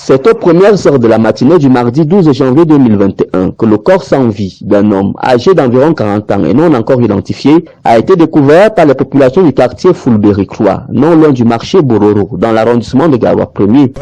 C'est aux premières heures de la matinée du mardi 12 janvier 2021 que le corps sans vie d'un homme âgé d'environ 40 ans et non encore identifié a été découvert par les populations du quartier Fulberi-Kloa, non loin du marché Bororo, dans l'arrondissement de Garoua 1er.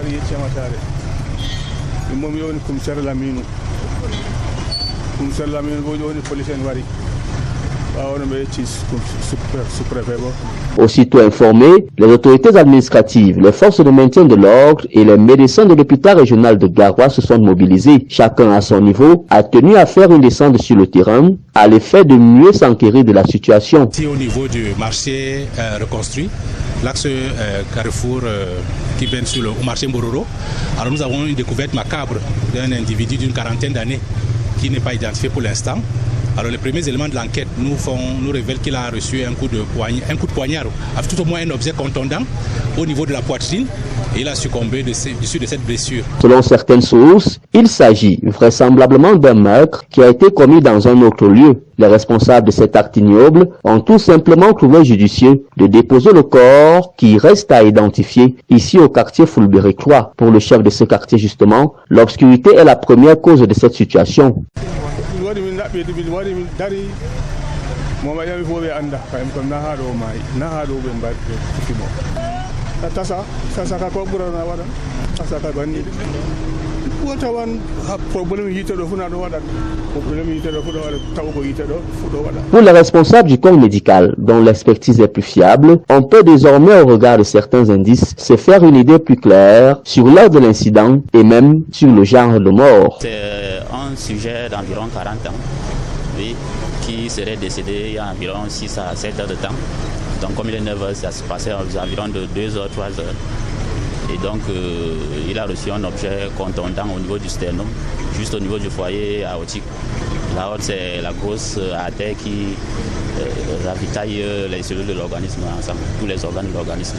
Aussitôt informés, les autorités administratives, les forces de maintien de l'ordre et les médecins de l'hôpital régional de Garoua se sont mobilisés. Chacun à son niveau a tenu à faire une descente sur le terrain à l'effet de mieux s'enquérir de la situation. Ici au niveau du marché reconstruit, l'axe Carrefour qui vient sur le marché Bororo, alors nous avons une découverte macabre d'un individu d'une quarantaine d'années qui n'est pas identifié pour l'instant. Alors les premiers éléments de l'enquête nous révèlent qu'il a reçu un coup de poignard, tout au moins un objet contondant au niveau de la poitrine, et il a succombé dessus de cette blessure. Selon certaines sources, il s'agit vraisemblablement d'un meurtre qui a été commis dans un autre lieu. Les responsables de cet acte ignoble ont tout simplement trouvé judicieux de déposer le corps qui reste à identifier ici au quartier Fulberi-Kloa. Pour le chef de ce quartier justement, l'obscurité est la première cause de cette situation. Pour les responsables du corps médical, dont l'expertise est plus fiable, on peut désormais, au regard de certains indices, se faire une idée plus claire sur l'heure de l'incident et même sur le genre de mort. C'est un sujet d'environ 40 ans, oui, qui serait décédé il y a environ 6 à 7 heures de temps. Donc comme il est 9 heures, ça se passait environ de 2 heures, 3 heures. Et donc il a reçu un objet contondant au niveau du sternum, juste au niveau du foyer aortique. La haute, c'est la grosse artère qui ravitaille les cellules de l'organisme ensemble, tous les organes de l'organisme.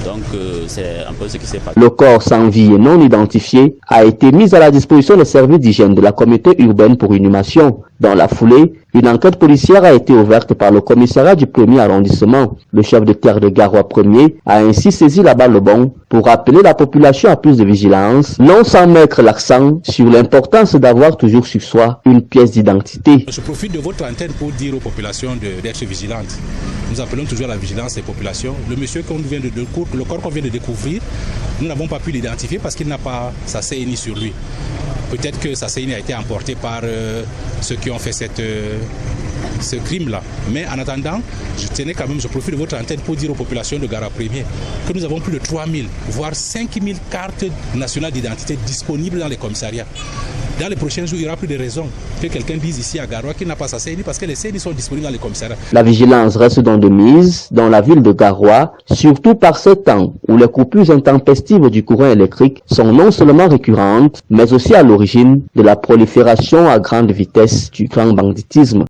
Donc c'est un peu ce qui s'est passé. Le corps sans vie et non identifié a été mis à la disposition des services d'hygiène de la communauté urbaine pour inhumation. Dans la foulée, une enquête policière a été ouverte par le commissariat du 1er arrondissement. Le chef de terre de Garoua 1er a ainsi saisi la balle au bon pour appeler la population à plus de vigilance, non sans mettre l'accent sur l'importance d'avoir toujours sur soi une pièce d'identité. Je profite de votre antenne pour dire aux populations d'être vigilantes. Nous appelons toujours à la vigilance des populations. Le monsieur le corps qu'on vient de découvrir, nous n'avons pas pu l'identifier parce qu'il n'a pas sa CNI sur lui. Peut-être que sa CNI a été emportée par ceux qui ont fait ce crime-là. Mais en attendant, je profite de votre antenne pour dire aux populations de Garoua 1er que nous avons plus de 3000, voire 5000 cartes nationales d'identité disponibles dans les commissariats. Dans les prochains jours, il n'y aura plus de raison que quelqu'un dise ici à Garoua qu'il n'a pas sa CNI parce que les CNI sont disponibles dans les commissariats. La vigilance reste donc de mise dans la ville de Garoua, surtout par ce temps où les coupures intempestives du courant électrique sont non seulement récurrentes, mais aussi à l'origine de la prolifération à grande vitesse du grand banditisme.